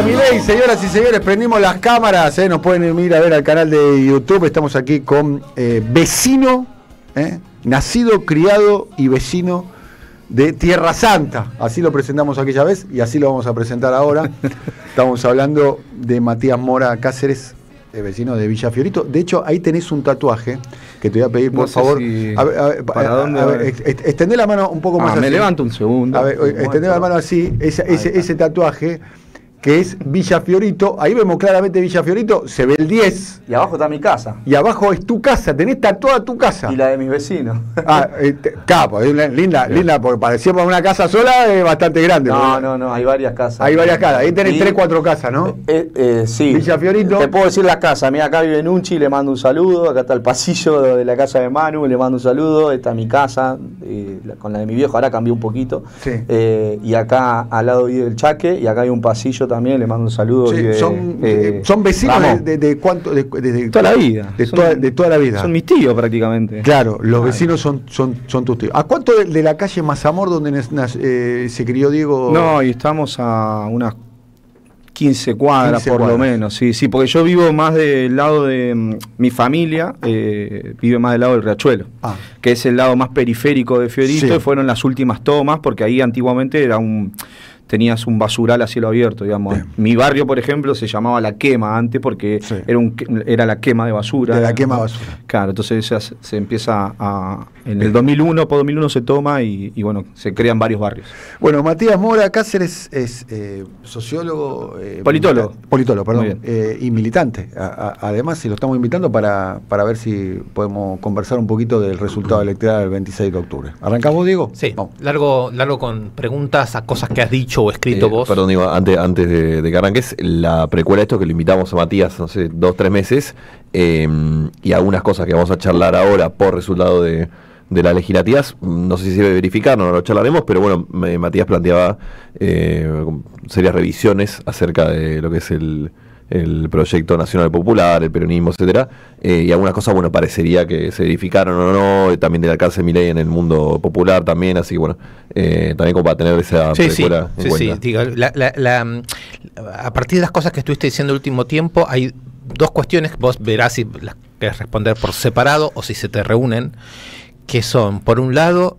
Javier Milei, señoras y señores, prendimos las cámaras, nos pueden ir a ver al canal de YouTube. Estamos aquí con vecino, nacido, criado y vecino de Tierra Santa. Así lo presentamos aquella vez y así lo vamos a presentar ahora. Estamos hablando de Matías Mora Cáceres, vecino de Villa Fiorito. De hecho, ahí tenés un tatuaje que te voy a pedir, por favor. Si... A ver, extendé la mano un poco más así. Me levanto un segundo. A ver, extendé la mano así, ese tatuaje que es Villa Fiorito. Ahí vemos claramente Villa Fiorito, se ve el 10. Y abajo está mi casa. Y abajo es tu casa, tenés tatuada tu casa. Y la de mis vecinos. Capo, es linda, porque parecía para una casa sola es bastante grande. No, hay varias casas. Hay varias casas, ahí tenés 3, 4 casas, ¿no? Sí. Villa Fiorito. Te puedo decir las casas, mira, acá vive Nunchi, le mando un saludo, acá está el pasillo de la casa de Manu, le mando un saludo, esta es mi casa, con la de mi viejo, ahora cambió un poquito. Sí. Y acá al lado vive el Chaque, y acá hay un pasillo también, le mando un saludo. Sí, son vecinos de cuánto, de toda la vida. De toda la vida. Son mis tíos prácticamente. Claro, los vecinos son tus tíos. ¿A cuánto de la calle Mazamor donde se crió Diego? No, y estamos a unas 15 cuadras por lo menos, sí, porque yo vivo más del lado de mi familia, vive más del lado del Riachuelo, que es el lado más periférico de Fiorito, y fueron las últimas tomas, porque ahí antiguamente tenías un basural a cielo abierto, digamos. Bien. Mi barrio, por ejemplo, se llamaba La Quema antes porque era la quema de basura. De la quema de basura. Claro, entonces se empieza en el 2001, por 2001 se toma y bueno, se crean varios barrios. Bueno, Matías Mora Cáceres es sociólogo. Politólogo. Politólogo, perdón. Y militante. Además, si lo estamos invitando para ver si podemos conversar un poquito del resultado electoral del 26 de octubre. ¿Arrancamos, Diego? Sí, largo con preguntas a cosas que has dicho o escrito vos. Perdón, digo, antes de que arranques, la precuela, esto que le invitamos a Matías, no sé, 2-3 meses, y algunas cosas que vamos a charlar ahora por resultado de las legislativas, no sé si se debe verificar, no lo charlaremos, pero bueno, Matías planteaba serias revisiones acerca de lo que es el proyecto nacional popular, el peronismo, etcétera, y algunas cosas, bueno, parecería que se verificaron o no, también del alcance de Milei en el mundo popular también, así que bueno, también como para tener esa precuela en cuenta. Sí, digo, a partir de las cosas que estuviste diciendo el último tiempo, hay dos cuestiones que vos verás si las querés responder por separado o si se te reúnen, que son, por un lado,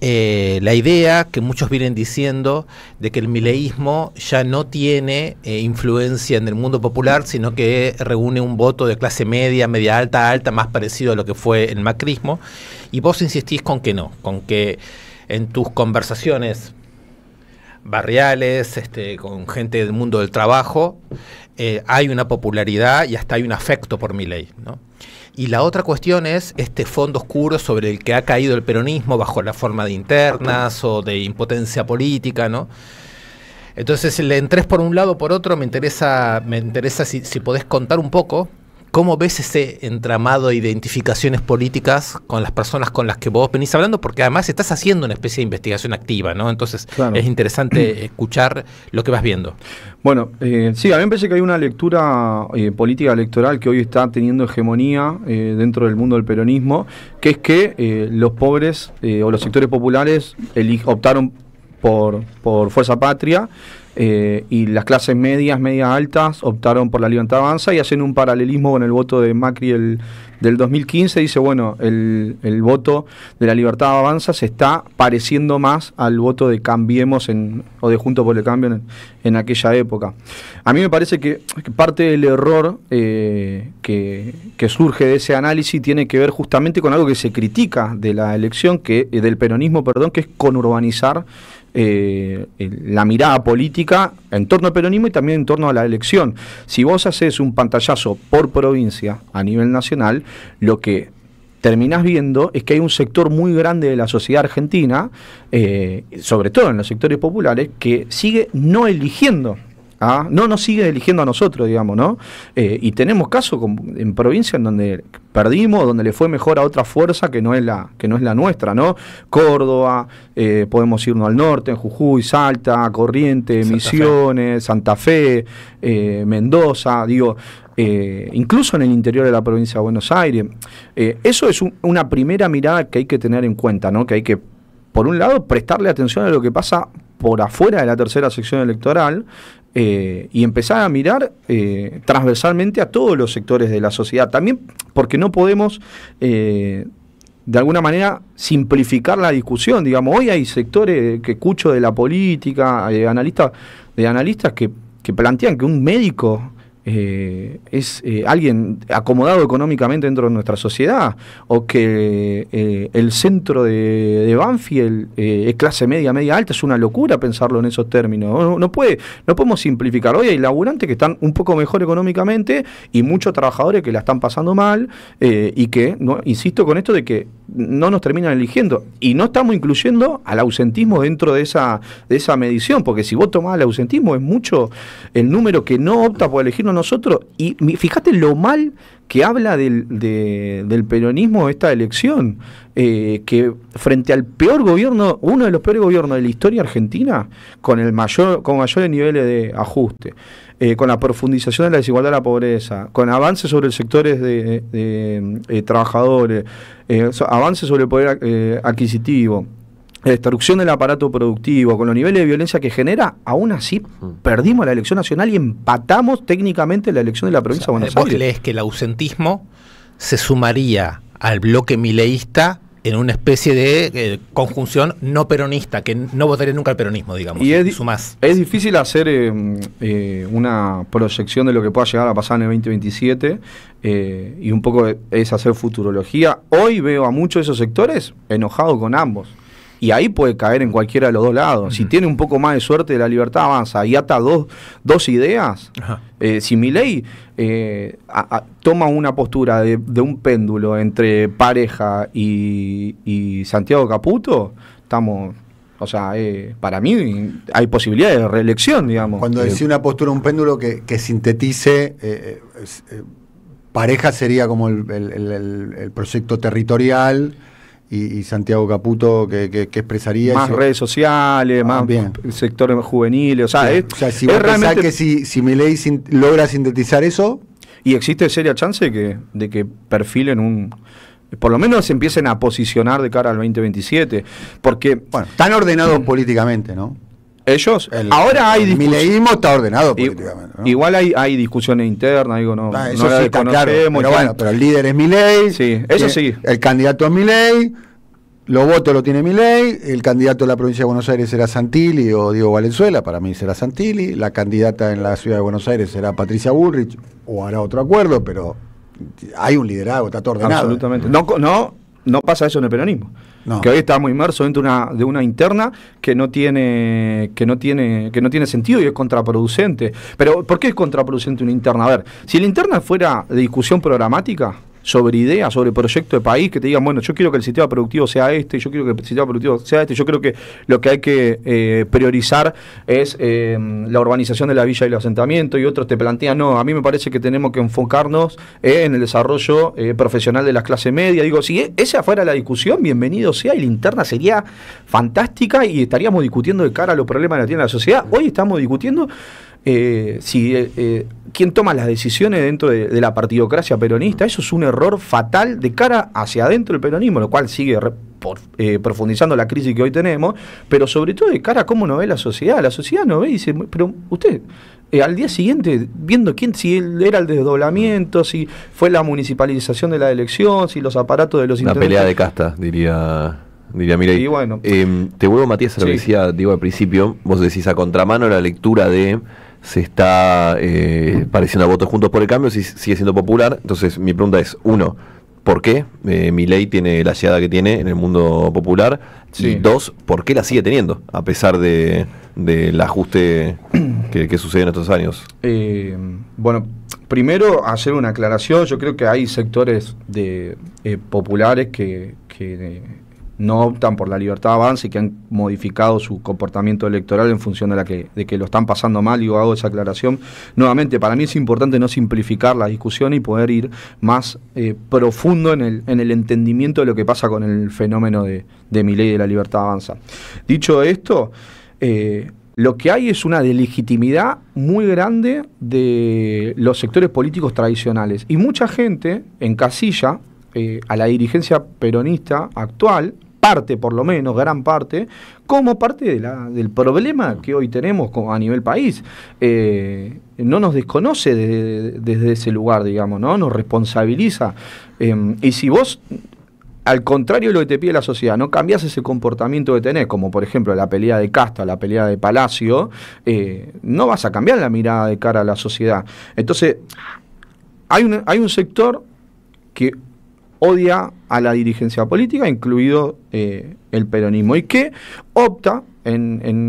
la idea que muchos vienen diciendo de que el mileísmo ya no tiene influencia en el mundo popular, sino que reúne un voto de clase media, media alta, más parecido a lo que fue el macrismo, y vos insistís con que no, con que en tus conversaciones barriales, con gente del mundo del trabajo, hay una popularidad y hasta hay un afecto por Milei, ¿no? Y la otra cuestión es este fondo oscuro sobre el que ha caído el peronismo bajo la forma de internas o de impotencia política, ¿no? Entonces, le entrés por un lado o por otro, me interesa si podés contar un poco cómo ves ese entramado de identificaciones políticas con las personas con las que vos venís hablando, porque además estás haciendo una especie de investigación activa, ¿no? Entonces, claro, es interesante escuchar lo que vas viendo. Bueno, sí, a mí me parece que hay una lectura política electoral que hoy está teniendo hegemonía dentro del mundo del peronismo, que es que los pobres o los sectores populares optaron por Fuerza Patria, y las clases medias altas optaron por La Libertad Avanza, y hacen un paralelismo con el voto de Macri del 2015. Dice, bueno, el voto de La Libertad Avanza se está pareciendo más al voto de Cambiemos o de Juntos por el Cambio en aquella época. A mí me parece que parte del error que surge de ese análisis tiene que ver justamente con algo que se critica de la elección, del peronismo, que es conurbanizar la mirada política en torno al peronismo y también en torno a la elección. Si vos haces un pantallazo por provincia a nivel nacional, lo que terminás viendo es que hay un sector muy grande de la sociedad argentina, sobre todo en los sectores populares, que sigue no eligiendo. No nos sigue eligiendo a nosotros, digamos, ¿no? Y tenemos casos en provincias en donde perdimos, donde le fue mejor a otra fuerza que no es la nuestra, ¿no? Córdoba, podemos irnos al norte, en Jujuy, Salta, Corrientes, Misiones, Santa Fe, Mendoza, digo, incluso en el interior de la provincia de Buenos Aires. Eso es una primera mirada que hay que tener en cuenta, ¿no? Que hay que, por un lado, prestarle atención a lo que pasa por afuera de la tercera sección electoral, y empezar a mirar transversalmente a todos los sectores de la sociedad. También porque no podemos, de alguna manera, simplificar la discusión. Digamos, hoy hay sectores que escucho de la política, analistas que plantean que un médico es alguien acomodado económicamente dentro de nuestra sociedad, o que el centro de Banfield es clase media alta. Es una locura pensarlo en esos términos. No podemos simplificar. Hoy hay laburantes que están un poco mejor económicamente y muchos trabajadores que la están pasando mal, y que, insisto con esto de que no nos terminan eligiendo, y no estamos incluyendo al ausentismo dentro de esa medición, porque si vos tomás el ausentismo es mucho el número que no opta por elegirnos nosotros. Y fíjate lo mal que habla del peronismo esta elección, que frente al peor gobierno, uno de los peores gobiernos de la historia argentina, con mayores niveles de ajuste, con la profundización de la desigualdad y la pobreza, con avances sobre los sectores de trabajadores, avances sobre el poder adquisitivo, la destrucción del aparato productivo, con los niveles de violencia que genera, aún así perdimos la elección nacional y empatamos técnicamente la elección de la provincia de Buenos Aires. ¿Vos crees que el ausentismo se sumaría al bloque mileísta en una especie de conjunción no peronista, que no votaría nunca al peronismo, digamos? Y es difícil hacer una proyección de lo que pueda llegar a pasar en el 2027, y un poco es hacer futurología. Hoy veo a muchos de esos sectores enojados con ambos. Y ahí puede caer en cualquiera de los dos lados. Si tiene un poco más de suerte de La Libertad Avanza y ata dos ideas, si Milei toma una postura de un péndulo entre Pareja y Santiago Caputo, estamos... O sea, para mí hay posibilidades de reelección, digamos. Cuando decía una postura, un péndulo que sintetice, Pareja sería como el proyecto territorial, y Santiago Caputo que expresaría más eso. Redes sociales, más sectores juveniles, o sea, si vos pensás que si Milei logra sintetizar eso, y existe seria chance de que perfilen por lo menos se empiecen a posicionar de cara al 2027, porque bueno, están ordenados políticamente, ¿no? Ellos, ahora hay discusión. El mileísmo está ordenado políticamente, ¿no? Igual hay discusiones internas, digo, eso sí está claro, pero el líder es Milei, sí, eso sí. El candidato es Milei, los votos lo tiene Milei, el candidato de la provincia de Buenos Aires será Santilli o Diego Valenzuela, para mí será Santilli, la candidata en la ciudad de Buenos Aires será Patricia Bullrich, o hará otro acuerdo, pero hay un liderazgo, está todo ordenado. Absolutamente. No pasa eso en el peronismo. No. Que hoy estamos inmersos dentro de una interna que no tiene sentido y es contraproducente. Pero ¿por qué es contraproducente una interna? A ver, si la interna fuera de discusión programática sobre ideas, sobre proyecto de país, que te digan, bueno, yo quiero que el sistema productivo sea este, yo quiero que el sistema productivo sea este, yo creo que lo que hay que priorizar es la urbanización de la villa y el asentamiento, y otros te plantean, no, a mí me parece que tenemos que enfocarnos en el desarrollo profesional de las clases medias. Digo, si esa fuera la discusión, bienvenido sea, y la interna sería fantástica y estaríamos discutiendo de cara a los problemas que tiene la sociedad. Hoy estamos discutiendo quién toma las decisiones dentro de la partidocracia peronista. Eso es un error fatal de cara hacia adentro del peronismo, lo cual sigue profundizando la crisis que hoy tenemos, pero sobre todo de cara a cómo nos ve la sociedad. La sociedad nos ve y dice, pero usted, al día siguiente, viendo si era el desdoblamiento, si fue la municipalización de la elección, si los aparatos de los intendentes... Una pelea de casta, diría Milei. Y bueno, te vuelvo, Matías, a lo que decía Diego al principio. Vos decís, a contramano la lectura de se está pareciendo a Votos Juntos por el Cambio, si sigue siendo popular. Entonces mi pregunta es, uno, ¿por qué Milei tiene la llegada que tiene en el mundo popular? Sí. Y dos, ¿por qué la sigue teniendo a pesar del ajuste que sucede en estos años? Bueno, primero hacer una aclaración. Yo creo que hay sectores populares que no optan por La Libertad Avanza y que han modificado su comportamiento electoral en función de que lo están pasando mal. Y hago esa aclaración nuevamente. Para mí es importante no simplificar la discusión y poder ir más profundo en el entendimiento de lo que pasa con el fenómeno de Milei y de La Libertad Avanza. Dicho esto, lo que hay es una delegitimidad muy grande de los sectores políticos tradicionales, y mucha gente encasilla a la dirigencia peronista actual parte, por lo menos, gran parte, como parte del problema que hoy tenemos a nivel país. No nos desconoce desde ese lugar, digamos, ¿no? Nos responsabiliza. Y si vos, al contrario de lo que te pide la sociedad, no cambiás ese comportamiento que tenés, como por ejemplo la pelea de casta, la pelea de Palacio, no vas a cambiar la mirada de cara a la sociedad. Entonces, hay un sector que odia a la dirigencia política, incluido el peronismo, y que opta en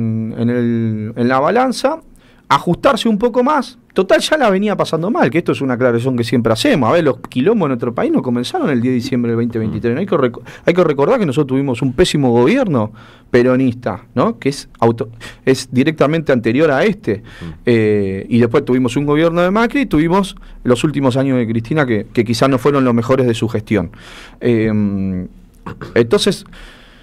la balanza ajustarse un poco más. Total, ya la venía pasando mal, que esto es una aclaración que siempre hacemos. A ver, los quilombos en nuestro país no comenzaron el 10 de diciembre del 2023. ¿No? Hay que recordar que nosotros tuvimos un pésimo gobierno peronista, ¿no? Que es directamente anterior a este. Y después tuvimos un gobierno de Macri y tuvimos los últimos años de Cristina que quizás no fueron los mejores de su gestión. Entonces,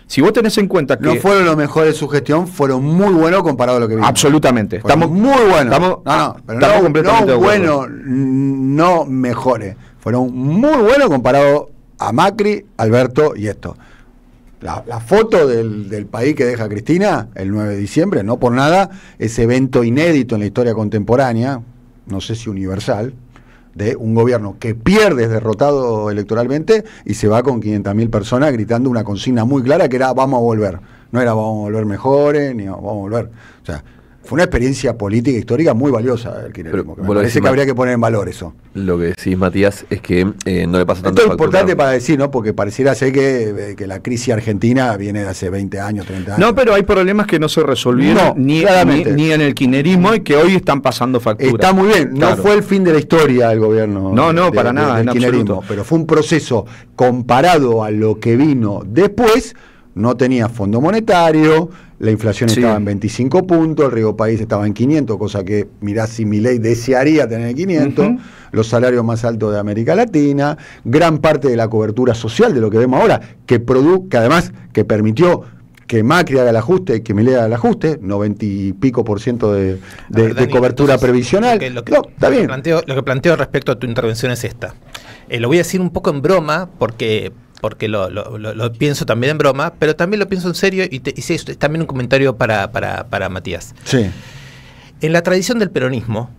si vos tenés en cuenta que... No fueron los mejores de su gestión, fueron muy buenos comparado a lo que vimos. Absolutamente. Estamos muy buenos. Estamos completamente de acuerdo. Buenos, no mejores. Fueron muy buenos comparado a Macri, Alberto y esto. La foto del país que deja Cristina el 9 de diciembre, no por nada, ese evento inédito en la historia contemporánea, no sé si universal, de un gobierno que pierde, es derrotado electoralmente y se va con 500.000 personas gritando una consigna muy clara que era vamos a volver. No era vamos a volver mejores, ni vamos a volver. O sea, fue una experiencia política histórica muy valiosa el kirchnerismo. Me parece que habría que poner en valor eso. Lo que decís, Matías, es que no le pasa tanto. Esto es importante para decir, ¿no? Porque pareciera ser que la crisis argentina viene de hace 20 años, 30 años. No, pero hay problemas que no se resolvieron ni en el kirchnerismo y que hoy están pasando factura. Está muy bien, claro. No fue el fin de la historia del gobierno. Para nada, en absoluto. Pero fue un proceso comparado a lo que vino después. No tenía Fondo Monetario, la inflación estaba en 25 puntos, el riesgo país estaba en 500, cosa que mirá si Milei desearía tener en 500, los salarios más altos de América Latina, gran parte de la cobertura social de lo que vemos ahora, que además que permitió que Macri haga el ajuste, que Milei haga el ajuste, 90 y pico % de cobertura previsional. Está bien. Lo que planteo respecto a tu intervención es esta. Lo voy a decir un poco en broma, porque lo pienso también en broma, pero también lo pienso en serio y también un comentario para Matías. Sí. En la tradición del peronismo,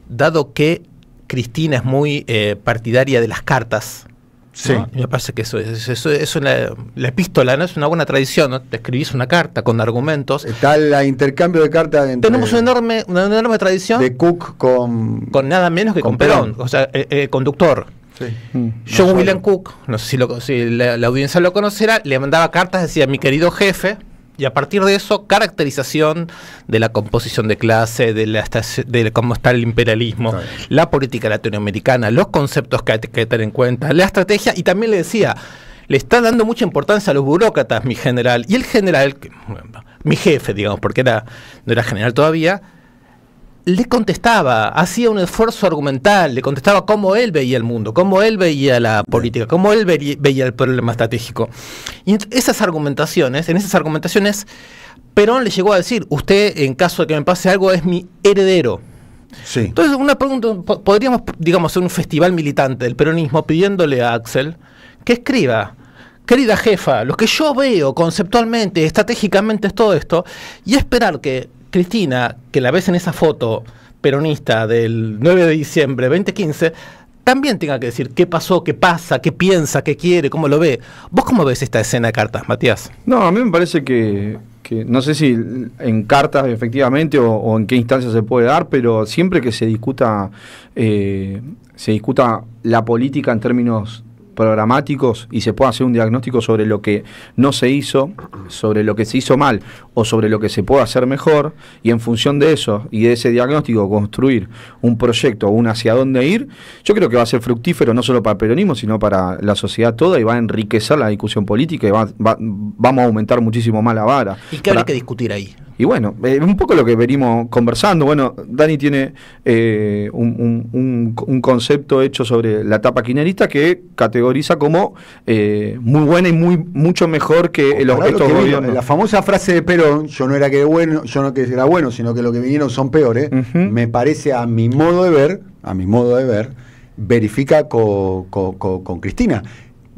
dado que Cristina es muy partidaria de las cartas, sí. ¿no? Me parece que eso la epístola no es una buena tradición, ¿no? Te escribís una carta con argumentos. Está el intercambio de cartas entre... Tenemos una enorme tradición de Cook con nada menos que con Perón. O sea, conductor. Sí. John William Cook, no sé si la audiencia lo conocerá, le mandaba cartas, decía mi querido jefe, y a partir de eso, caracterización de la composición de clase, de cómo está el imperialismo, la política latinoamericana, los conceptos que hay que tener en cuenta, la estrategia, y también le decía, le está dando mucha importancia a los burócratas, mi general, y el general, mi jefe, digamos, porque no era general todavía, le contestaba, hacía un esfuerzo argumental, le contestaba cómo él veía el mundo, cómo él veía la política, cómo él veía el problema estratégico. Y en esas argumentaciones, Perón le llegó a decir, usted, en caso de que me pase algo, es mi heredero. Sí. Entonces, una pregunta, podríamos, digamos, hacer un festival militante del peronismo pidiéndole a Axel que escriba, querida jefa, lo que yo veo conceptualmente, estratégicamente es todo esto, y esperar que Cristina, que la ves en esa foto peronista del 9 de diciembre de 2015, también tenga que decir qué pasó, qué pasa, qué piensa, qué quiere, cómo lo ve. ¿Vos cómo ves esta escena de cartas, Matías? No, a mí me parece que no sé si en cartas efectivamente o en qué instancia se puede dar, pero siempre que se discuta la política en términos programáticos y se puede hacer un diagnóstico sobre lo que no se hizo, sobre lo que se hizo mal o sobre lo que se puede hacer mejor, y en función de eso y de ese diagnóstico construir un proyecto o un hacia dónde ir, yo creo que va a ser fructífero no solo para el peronismo sino para la sociedad toda, y va a enriquecer la discusión política y vamos a aumentar muchísimo más la vara. ¿Y qué habrá que discutir ahí? Y bueno, un poco lo que venimos conversando. Bueno, Dani tiene un concepto hecho sobre la etapa kirchnerista que categoriza como muy buena y mucho mejor que estos gobiernos. La famosa frase de Perón, yo no era que era bueno, sino que lo que vinieron son peores, me parece a mi modo de ver, verifica con Cristina.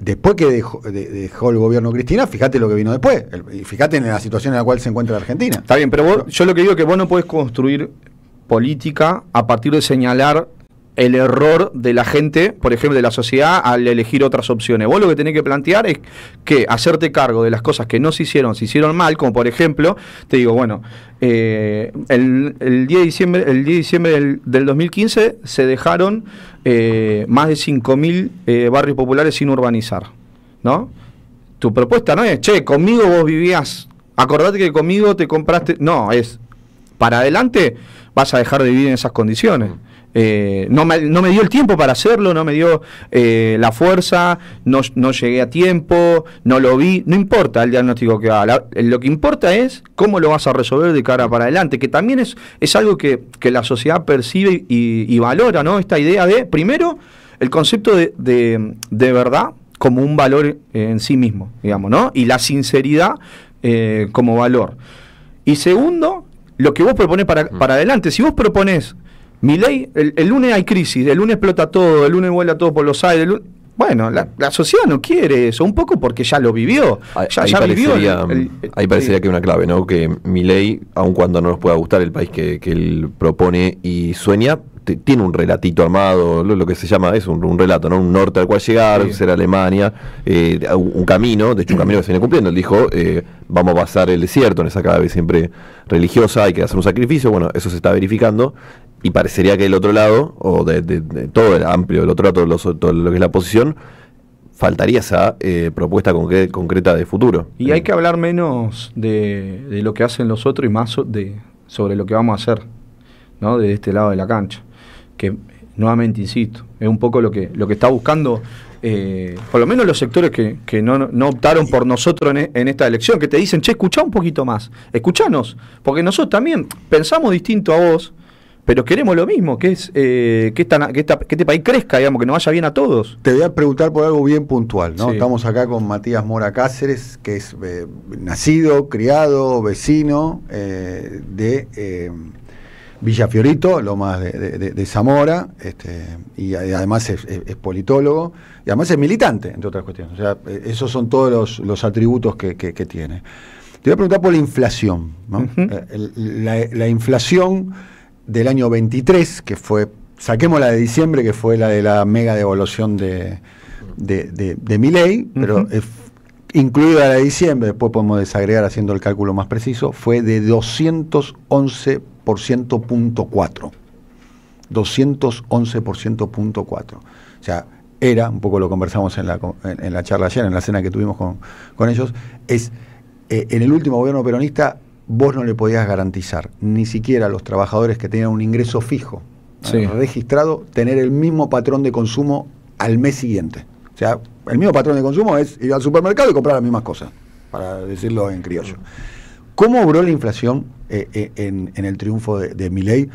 después que dejó el gobierno Cristina, fíjate lo que vino después. Y fíjate en la situación en la cual se encuentra la Argentina. Está bien, pero yo lo que digo es que vos no podés construir política a partir de señalar el error de la gente, por ejemplo, de la sociedad, al elegir otras opciones. Vos lo que tenés que plantear es que hacerte cargo de las cosas que no se hicieron mal, como por ejemplo, te digo, bueno, el 10 de diciembre del 2015 se dejaron más de 5.000 barrios populares sin urbanizar, ¿no? Tu propuesta no es, che, conmigo vos vivías, acordate que conmigo te compraste, no, es, para adelante vas a dejar de vivir en esas condiciones. No me dio el tiempo para hacerlo, no me dio la fuerza, no llegué a tiempo, no lo vi, no importa el diagnóstico que haga, lo que importa es cómo lo vas a resolver de cara para adelante, que también es algo que la sociedad percibe y valora, ¿no? Esta idea de, primero, el concepto de verdad como un valor en sí mismo, digamos, ¿no? Y la sinceridad como valor. Y segundo, lo que vos proponés para adelante. Si vos proponés Milei, el lunes hay crisis, el lunes explota todo, el lunes vuela todo por los aires. Bueno, la sociedad no quiere eso, un poco porque ya lo vivió. Ahí parecería que hay una clave, ¿no? Que Milei, aun cuando no nos pueda gustar el país que él propone y sueña, tiene un relatito armado, lo que se llama es un relato, ¿no? Un norte al cual llegar, ser Alemania, un camino, de hecho un camino que se viene cumpliendo. Él dijo, vamos a pasar el desierto, en esa clave siempre religiosa, hay que hacer un sacrificio. Bueno, eso se está verificando. Y parecería que del otro lado, o de todo el amplio, del otro lado, todo lo que es la oposición, faltaría esa propuesta concreta de futuro. Y hay que hablar menos de lo que hacen los otros y más sobre lo que vamos a hacer, ¿no? De este lado de la cancha. Que, nuevamente insisto, es un poco lo que está buscando, por lo menos los sectores que no optaron por nosotros en esta elección, que te dicen, che, escuchá un poquito más, escuchanos, porque nosotros también pensamos distinto a vos, pero queremos lo mismo, que es que este país crezca, digamos, que nos vaya bien a todos. Te voy a preguntar por algo bien puntual, ¿no? Sí. Estamos acá con Matías Mora Cáceres, que es nacido, criado, vecino de Villa Fiorito, Lomas de Zamora, y además es politólogo, y además es militante, entre otras cuestiones. O sea, esos son todos los atributos que tiene. Te voy a preguntar por la inflación, ¿no? Uh-huh. La inflación del año 23, que fue, saquemos la de diciembre, que fue la de la mega devaluación de Milei, pero incluida la de diciembre, después podemos desagregar haciendo el cálculo más preciso, fue de 211%.4. 211%.4. O sea, era, un poco lo conversamos en la charla ayer, en la cena que tuvimos con ellos, en el último gobierno peronista vos no le podías garantizar, ni siquiera a los trabajadores que tenían un ingreso fijo, sí, registrado, tener el mismo patrón de consumo al mes siguiente. O sea, el mismo patrón de consumo es ir al supermercado y comprar las mismas cosas, para decirlo en criollo. ¿Cómo obró la inflación en el triunfo de Milei,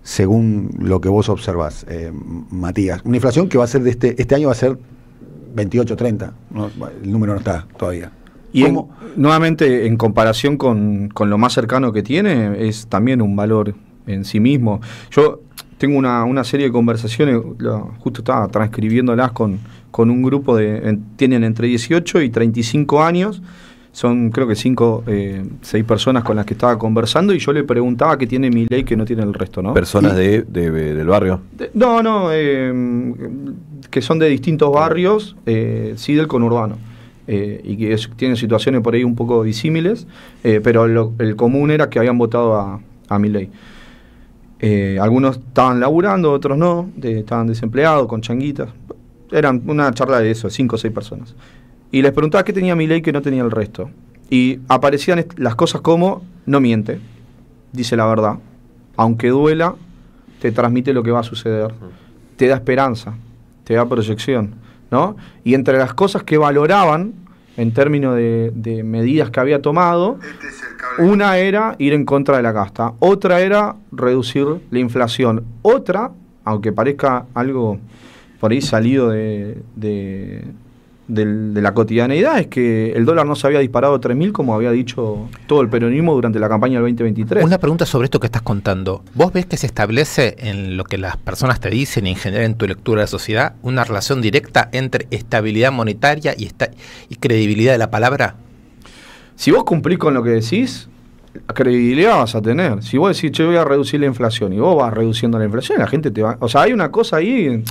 según lo que vos observás, Matías? Una inflación que va a ser este año va a ser 28, 30, ¿no? El número no está todavía. Y nuevamente, en comparación con lo más cercano que tiene, es también un valor en sí mismo. Yo tengo una serie de conversaciones, justo estaba transcribiéndolas con un grupo tienen entre 18 y 35 años, son creo que 6 personas con las que estaba conversando, y yo le preguntaba qué tiene Milei que no tiene el resto, ¿no? ¿Personas del barrio? No, que son de distintos barrios, sí, del conurbano. Y que tienen situaciones por ahí un poco disímiles, pero el común era que habían votado a Milei. Algunos estaban laburando, otros no, estaban desempleados, con changuitas. Eran una charla de eso, 5 o 6 personas. Y les preguntaba qué tenía Milei que no tenía el resto. Y aparecían las cosas como, no miente, dice la verdad, aunque duela, te transmite lo que va a suceder, te da esperanza, te da proyección, ¿no? Y entre las cosas que valoraban en términos de medidas que había tomado, una era ir en contra de la casta, otra era reducir la inflación, otra, aunque parezca algo por ahí salido de de la cotidianeidad es que el dólar no se había disparado a 3.000 como había dicho todo el peronismo durante la campaña del 2023. Una pregunta sobre esto que estás contando. ¿Vos ves que se establece en lo que las personas te dicen y en general en tu lectura de la sociedad una relación directa entre estabilidad monetaria y credibilidad de la palabra? Si vos cumplís con lo que decís, credibilidad vas a tener. Si vos decís, yo voy a reducir la inflación y vos vas reduciendo la inflación, la gente te va... O sea, hay una cosa ahí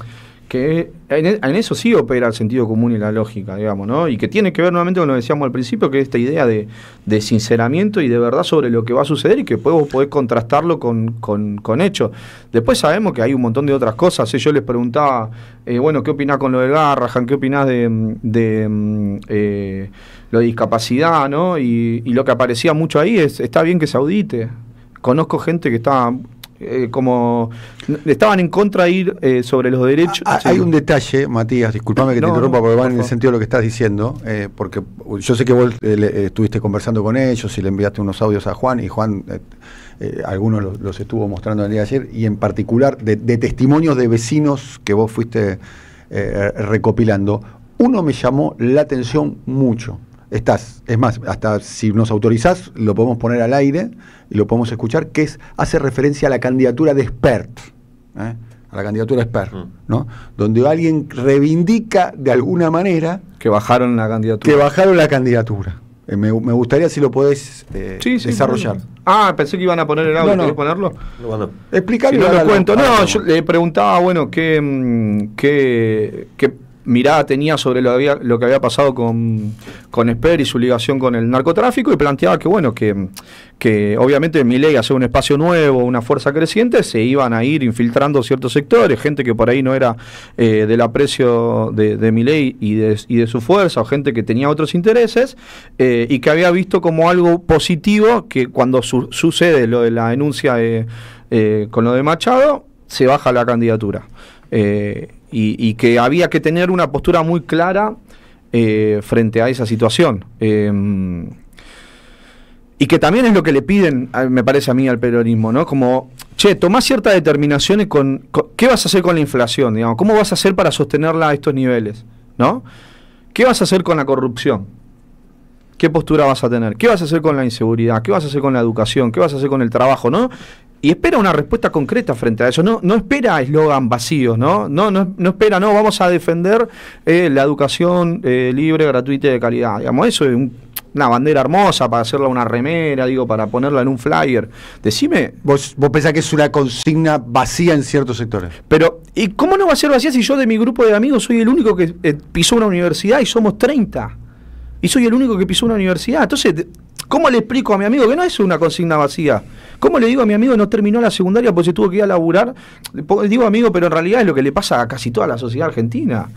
que en eso sí opera el sentido común y la lógica, digamos, ¿no? Y que tiene que ver nuevamente con lo que decíamos al principio, que es esta idea de sinceramiento y de verdad sobre lo que va a suceder y que vos podés contrastarlo con hechos. Después sabemos que hay un montón de otras cosas. Yo les preguntaba, bueno, ¿qué opinás con lo de Garrahan? ¿Qué opinás de lo de discapacidad, ¿no? Y lo que aparecía mucho ahí es, está bien que se audite. Conozco gente que estaba... como estaban en contra de ir sobre los derechos. Hay un detalle, Matías, discúlpame que te interrumpa porque va en el sentido de lo que estás diciendo, porque yo sé que vos estuviste conversando con ellos y le enviaste unos audios a Juan, y Juan algunos los estuvo mostrando el día de ayer, y en particular de testimonios de vecinos que vos fuiste recopilando. Uno me llamó la atención mucho. Es más, hasta si nos autorizás, lo podemos poner al aire y lo podemos escuchar, que hace referencia a la candidatura de Espert, a la candidatura de Espert, ¿no? Donde alguien reivindica de alguna manera que bajaron la candidatura. Me gustaría si lo podés desarrollar. Pensé que iban a poner el audio. ¿Querés ponerlo? No. Explicarlo. Si no lo cuento. Yo le preguntaba, bueno, qué mirada tenía sobre lo que había pasado con Esper y su ligación con el narcotráfico, y planteaba que bueno, que obviamente Milei, hacer un espacio nuevo, una fuerza creciente, se iban a ir infiltrando ciertos sectores, gente que por ahí no era del aprecio de Milei y de su fuerza, o gente que tenía otros intereses, y que había visto como algo positivo que cuando sucede lo de la denuncia con lo de Machado, se baja la candidatura. Y que había que tener una postura muy clara frente a esa situación. Y que también es lo que le piden, me parece a mí, al peronismo, ¿no? Como, tomá ciertas determinaciones con ¿qué vas a hacer con la inflación? Digamos? ¿Cómo vas a hacer para sostenerla a estos niveles? ¿No? ¿Qué vas a hacer con la corrupción? ¿Qué postura vas a tener? ¿Qué vas a hacer con la inseguridad? ¿Qué vas a hacer con la educación? ¿Qué vas a hacer con el trabajo? ¿No? Y espera una respuesta concreta frente a eso. No espera eslogan vacíos, ¿no? No espera, vamos a defender la educación libre, gratuita y de calidad. Digamos, eso es una bandera hermosa para hacerla una remera, para ponerla en un flyer. Decime... ¿Vos pensás que es una consigna vacía en ciertos sectores? Pero, ¿y cómo no va a ser vacía si yo de mi grupo de amigos soy el único que pisó una universidad y somos 30? Y soy el único que pisó una universidad. Entonces, ¿cómo le explico a mi amigo que no es una consigna vacía? ¿Cómo le digo a mi amigo que no terminó la secundaria porque se tuvo que ir a laburar? Digo amigo, pero en realidad es lo que le pasa a casi toda la sociedad argentina.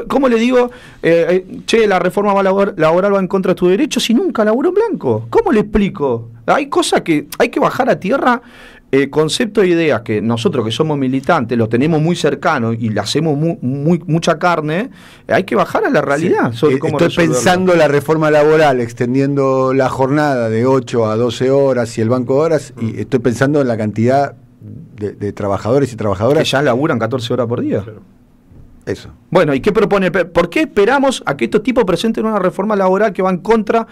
¿Cómo le digo, la reforma laboral va en contra de tus derechos si nunca laburó en blanco? ¿Cómo le explico? Hay cosas que hay que bajar a tierra, conceptos e ideas que nosotros que somos militantes los tenemos muy cercanos y le hacemos mucha carne. Hay que bajar a la realidad. Sí. Sobre cómo estoy pensando la reforma laboral, extendiendo la jornada de 8 a 12 horas y el banco de horas, y estoy pensando en la cantidad de trabajadores y trabajadoras que ya laburan 14 horas por día. Claro. Eso. Bueno, ¿y qué propone? ¿Por qué esperamos a que estos tipos presenten una reforma laboral que va en contra?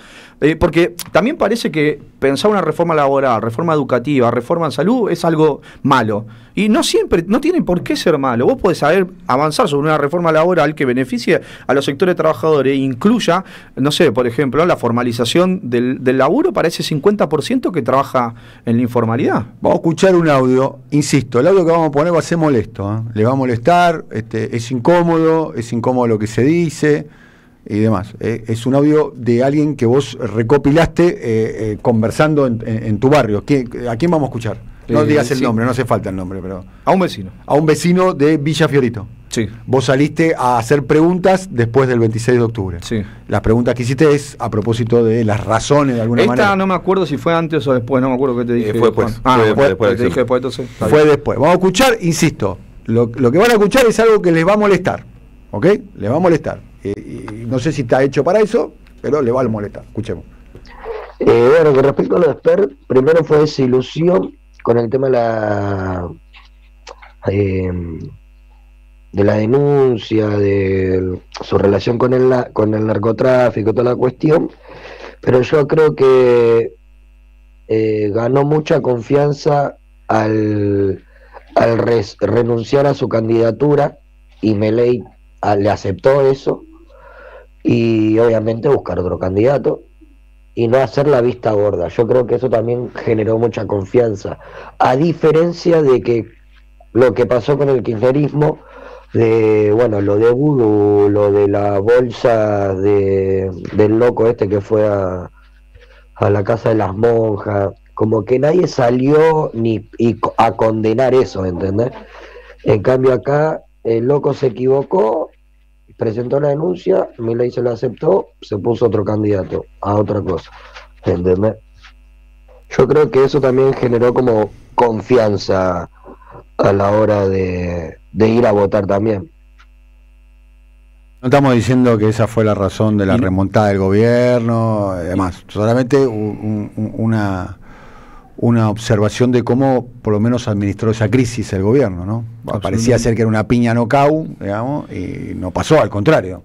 Porque también parece que pensar una reforma laboral, reforma educativa, reforma en salud es algo malo. Y no siempre, no tiene por qué ser malo. Vos podés saber avanzar sobre una reforma laboral que beneficie a los sectores trabajadores e incluya, no sé, por ejemplo, la formalización del laburo para ese 50% que trabaja en la informalidad. Vamos a escuchar un audio, insisto, el audio que vamos a poner va a ser molesto, le va a molestar, es incómodo lo que se dice y demás. Es un audio de alguien que vos recopilaste conversando en tu barrio. ¿A quién vamos a escuchar? No digas el nombre, no hace falta el nombre, pero... A un vecino. A un vecino de Villa Fiorito. Sí. Vos saliste a hacer preguntas después del 26 de octubre. Sí. Las preguntas que hiciste es a propósito de las razones de alguna manera. Esta no me acuerdo si fue antes o después, no me acuerdo qué te dije. Fue después. Fue después. Vamos a escuchar, insisto, lo que van a escuchar es algo que les va a molestar, ¿ok? Les va a molestar. Y no sé si está hecho para eso, pero les va a molestar. Escuchemos. Bueno, con respecto a lo de Esper, primero fue desilusión con el tema de la denuncia, de su relación con el narcotráfico, toda la cuestión, pero yo creo que ganó mucha confianza al renunciar a su candidatura, y Milei le aceptó eso, y obviamente buscar otro candidato y no hacer la vista gorda. Yo creo que eso también generó mucha confianza, a diferencia de que lo que pasó con el kirchnerismo, bueno, lo de Vudú, lo de la bolsa del loco este que fue a la casa de las monjas, como que nadie salió a condenar eso, ¿entendés? En cambio acá el loco se equivocó, presentó la denuncia, Milei se la aceptó, se puso otro candidato a otra cosa, ¿entendés? Yo creo que eso también generó como confianza a la hora de ir a votar también. No estamos diciendo que esa fue la razón de la remontada del gobierno, además, solamente una observación de cómo por lo menos administró esa crisis el gobierno, ¿no? Parecía ser que era una piña no cau, digamos, y no pasó, al contrario.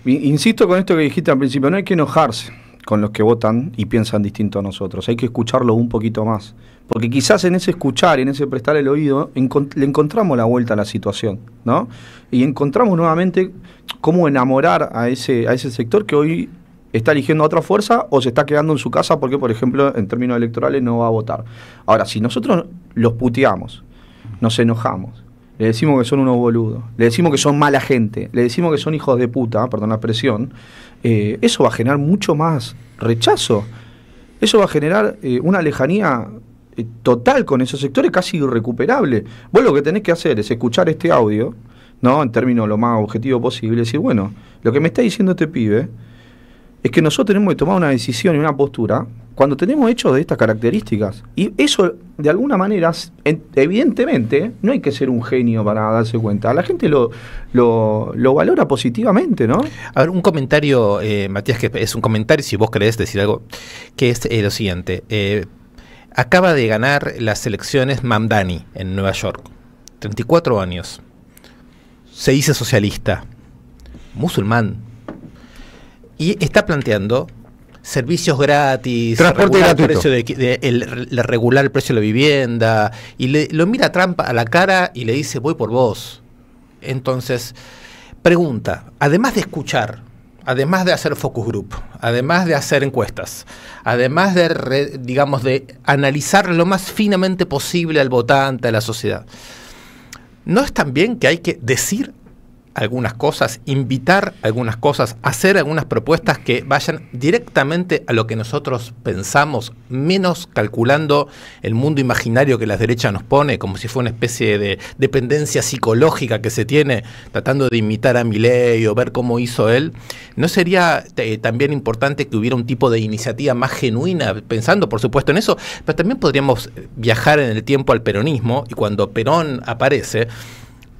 Insisto con esto que dijiste al principio, no hay que enojarse con los que votan y piensan distinto a nosotros, hay que escucharlo un poquito más, porque quizás en ese escuchar y en ese prestar el oído le encontramos la vuelta a la situación, ¿no? Y encontramos nuevamente cómo enamorar a ese sector que hoy está eligiendo a otra fuerza o se está quedando en su casa porque, por ejemplo, en términos electorales no va a votar. Ahora, si nosotros los puteamos, nos enojamos, le decimos que son unos boludos, le decimos que son mala gente, le decimos que son hijos de puta, perdón la expresión, eso va a generar mucho más rechazo. Eso va a generar una lejanía total con esos sectores, casi irrecuperable. Vos lo que tenés que hacer es escuchar este audio, ¿no? En términos lo más objetivo posible, decir, bueno, lo que me está diciendo este pibe es que nosotros tenemos que tomar una decisión y una postura cuando tenemos hechos de estas características. Y eso, de alguna manera, evidentemente, no hay que ser un genio para darse cuenta. La gente lo valora positivamente, ¿no? A ver, un comentario, Matías, que es un comentario, si vos querés decir algo, que es lo siguiente. Acaba de ganar las elecciones Mamdani en Nueva York. 34 años. Se dice socialista. Musulmán. Y está planteando servicios gratis, transporte gratuito, regular el precio de la vivienda, y lo mira a Trump a la cara y le dice, voy por vos. Entonces, pregunta, además de escuchar, además de hacer focus group, además de hacer encuestas, además de, de analizar lo más finamente posible al votante, a la sociedad, ¿no es también que hay que decir algunas cosas, invitar algunas cosas, hacer algunas propuestas que vayan directamente a lo que nosotros pensamos, menos calculando el mundo imaginario que la derecha nos pone, como si fuera una especie de dependencia psicológica que se tiene, tratando de imitar a Milei o ver cómo hizo él? ¿No sería también importante que hubiera un tipo de iniciativa más genuina, pensando por supuesto en eso, pero también podríamos viajar en el tiempo al peronismo, y cuando Perón aparece,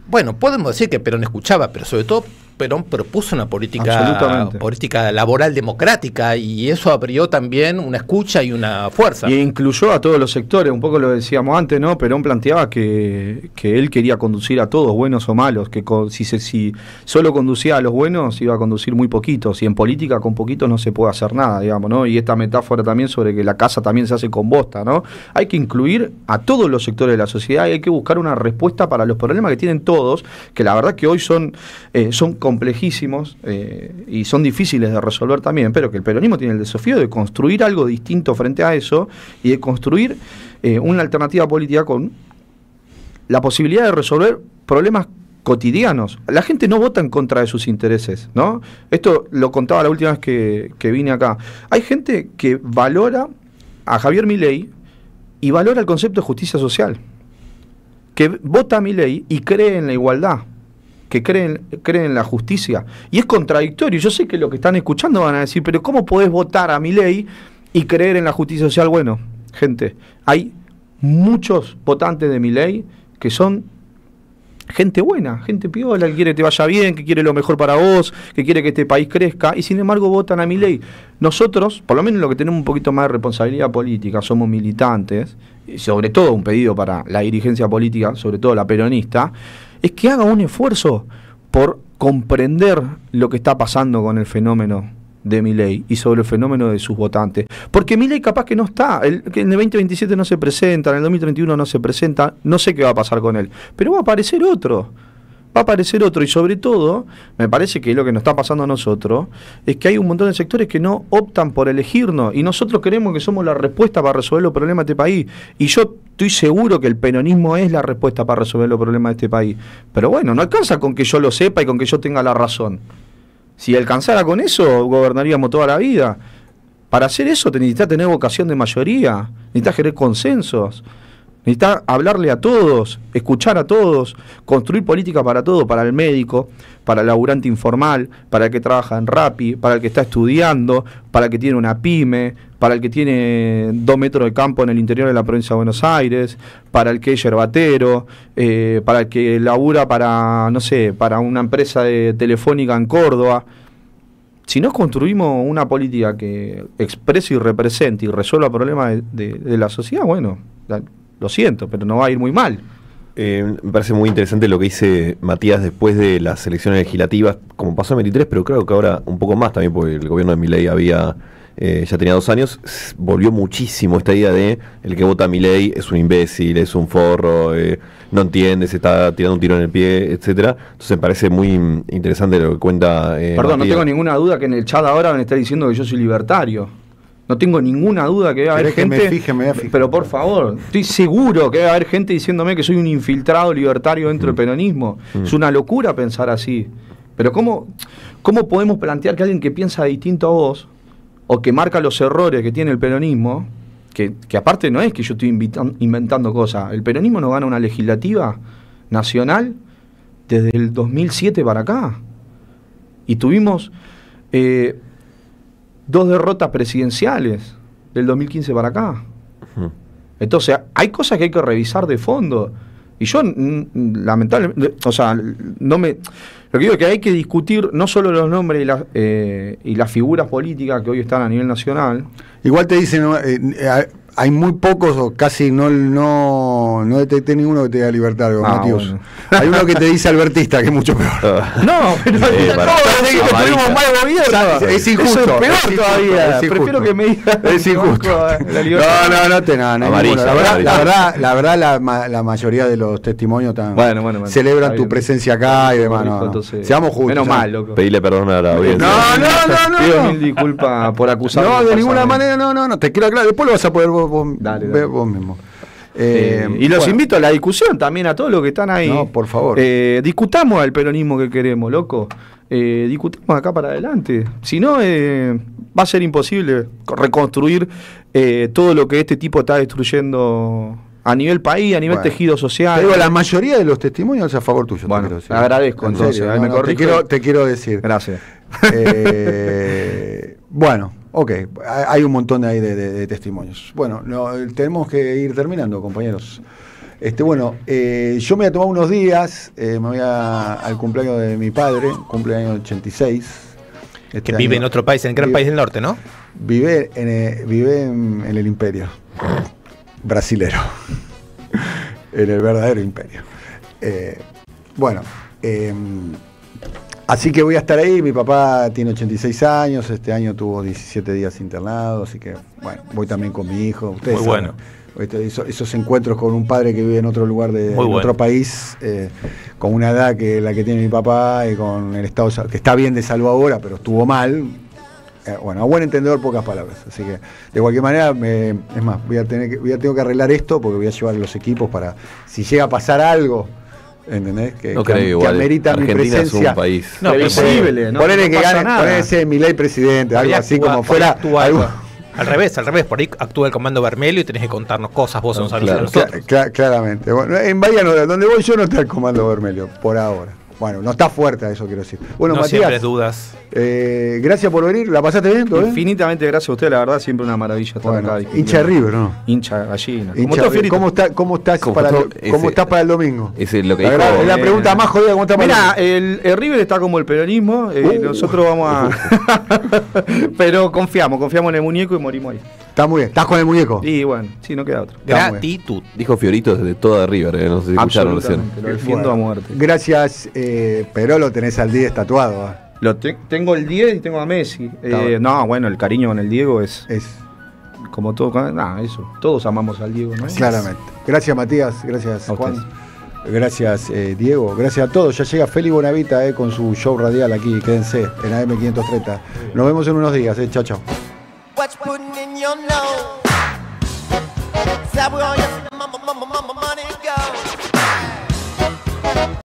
bueno, podemos decir que Perón escuchaba, pero sobre todo Perón propuso una política laboral democrática, y eso abrió también una escucha y una fuerza. Y incluyó a todos los sectores, un poco lo decíamos antes, ¿no? Perón planteaba que él quería conducir a todos, buenos o malos, que si solo conducía a los buenos iba a conducir muy poquitos, y en política con poquitos no se puede hacer nada, digamos, ¿no? Y esta metáfora también sobre que la casa también se hace con bosta, ¿no? Hay que incluir a todos los sectores de la sociedad y hay que buscar una respuesta para los problemas que tienen todos, que la verdad que hoy son complejísimos y son difíciles de resolver también, pero que el peronismo tiene el desafío de construir algo distinto frente a eso y de construir una alternativa política con la posibilidad de resolver problemas cotidianos. La gente no vota en contra de sus intereses, ¿no? Esto lo contaba la última vez que vine acá. Hay gente que valora a Javier Milei y valora el concepto de justicia social, que vota a Milei y cree en la igualdad, que creen en la justicia, y es contradictorio. Yo sé que lo que están escuchando van a decir, pero ¿cómo podés votar a Milei y creer en la justicia social? Bueno, gente, hay muchos votantes de Milei que son gente buena, gente piola, que quiere que te vaya bien, que quiere lo mejor para vos, que quiere que este país crezca, y sin embargo votan a Milei. Nosotros, por lo menos lo que tenemos un poquito más de responsabilidad política, somos militantes, y sobre todo un pedido para la dirigencia política, sobre todo la peronista, es que haga un esfuerzo por comprender lo que está pasando con el fenómeno de Milei y sobre el fenómeno de sus votantes. Porque Milei capaz que no está, que en el 2027 no se presenta, en el 2031 no se presenta, no sé qué va a pasar con él, pero va a aparecer otro. Va a aparecer otro, y sobre todo, me parece que lo que nos está pasando a nosotros es que hay un montón de sectores que no optan por elegirnos, y nosotros creemos que somos la respuesta para resolver los problemas de este país, y yo estoy seguro que el peronismo es la respuesta para resolver los problemas de este país, pero bueno, no alcanza con que yo lo sepa y con que yo tenga la razón. Si alcanzara con eso, gobernaríamos toda la vida. Para hacer eso necesitas tener vocación de mayoría, necesitas querer consensos, necesitas hablarle a todos, escuchar a todos, construir política para todo, para el médico, para el laburante informal, para el que trabaja en Rappi, para el que está estudiando, para el que tiene una pyme, para el que tiene 2 metros de campo en el interior de la provincia de Buenos Aires, para el que es yerbatero, para el que labura para, no sé, para una empresa de telefónica en Córdoba. Si no construimos una política que exprese y represente y resuelva problemas de la sociedad, bueno, lo siento, pero no va a ir muy mal. Me parece muy interesante lo que dice Matías después de las elecciones legislativas, como pasó en 23, pero creo que ahora un poco más también, porque el gobierno de Milei ya tenía 2 años, volvió muchísimo esta idea de el que vota a Milei es un imbécil, es un forro, no entiende, se está tirando un tiro en el pie, etcétera. Entonces me parece muy interesante lo que cuenta Perdón, Matías. no tengo ninguna duda que en el chat ahora van a estar diciendo que yo soy libertario. No tengo ninguna duda que va a haber gente. Me voy a fijar. Pero por favor, estoy seguro que va a haber gente diciéndome que soy un infiltrado libertario dentro del peronismo. Es una locura pensar así. Pero ¿cómo podemos plantear que alguien que piensa distinto a vos, o que marca los errores que tiene el peronismo, que aparte no es que yo estoy inventando cosas, el peronismo no gana una legislativa nacional desde el 2007 para acá? Y tuvimos 2 derrotas presidenciales del 2015 para acá. Entonces, hay cosas que hay que revisar de fondo. Y yo, lamentablemente, o sea, lo que digo es que hay que discutir no solo los nombres y las figuras políticas que hoy están a nivel nacional. Igual te dicen, hay muy pocos, o casi no detecté ninguno que te diga libertario, Matías. Bueno. Hay uno que te dice albertista, que es mucho peor. No, pero tuvimos mal gobierno. Es injusto. Eso es peor todavía. Prefiero que me diga. Es injusto. La verdad, la mayoría de los testimonios celebran tu presencia acá y demás. Seamos justos. Menos mal, loco. Pedirle perdón a la audiencia. No. Pido 1000 disculpas por acusar. No, de ninguna manera, no. Te quiero aclarar. Después lo vas a poder ver vos mismo. Y los invito a la discusión también, a todos los que están ahí. No, por favor. Discutamos al peronismo que queremos, loco. Discutamos acá para adelante. Si no, va a ser imposible reconstruir todo lo que este tipo está destruyendo a nivel país, a nivel tejido social. Te digo, la mayoría de los testimonios es a favor tuyo. Bueno, te agradezco entonces. Me corrijo. Te quiero decir. Gracias. Bueno. Ok, hay un montón ahí de testimonios. Bueno, tenemos que ir terminando, compañeros. Yo me voy a tomar unos días, me voy al cumpleaños de mi padre, cumpleaños 86. Que vive en otro país, en el gran país del norte, ¿no? Vive en el imperio brasilero, en el verdadero imperio. Así que voy a estar ahí. Mi papá tiene 86 años, este año tuvo 17 días internado, así que bueno, voy también con mi hijo. Ustedes muy bueno. Esos encuentros con un padre que vive en otro lugar otro país, con una edad que la que tiene mi papá y con el estado que está bien de salud ahora, pero estuvo mal. A buen entendedor, pocas palabras. Así que de cualquier manera, es más, tengo que arreglar esto porque voy a llevar los equipos para si llega a pasar algo. ¿Entendés? Que amerita Argentina mi presencia. Es un país. No, posible, ¿no? Ponele que pasa gane, ponerse Milei presidente, algo así como fuera. Al revés, por ahí actúa el comando Vermelho y tenés que contarnos cosas, vos no sabés nosotros. Claramente. Bueno, en Bahía, donde voy yo, no está el comando Vermelho, por ahora. Bueno, no está fuerte, eso quiero decir. Bueno, no Matías, siempre dudas. Gracias por venir, ¿la pasaste bien? ¿Todo bien? Infinitamente gracias a usted, la verdad, siempre una maravilla estar acá. Hincha de River, ¿no? Hincha gallina. ¿Cómo estás para el domingo? Ese es lo que la pregunta más jodida, ¿cómo está para el River está como el peronismo, nosotros vamos a... Pero confiamos en el muñeco y morimos ahí. Está muy bien. ¿Estás con el muñeco? Y bueno, sí, no queda otro. Gratitud. Dijo Fiorito desde toda River, no sé si escucharon recién. Absolutamente, lo defiendo a muerte. Gracias, pero lo tenés al 10 tatuado. Tengo el 10 y tengo a Messi. No, bueno, el cariño con el Diego es como todo. Eso. Todos amamos al Diego, ¿no? Claramente. Gracias, Matías. Gracias, A Juan. ustedes. Gracias, Diego. Gracias a todos. Ya llega Feli Bonavita con su show radial aquí. Quédense en AM530. Nos vemos en unos días. Chao, chao. What's putting in your nose? Is that where all your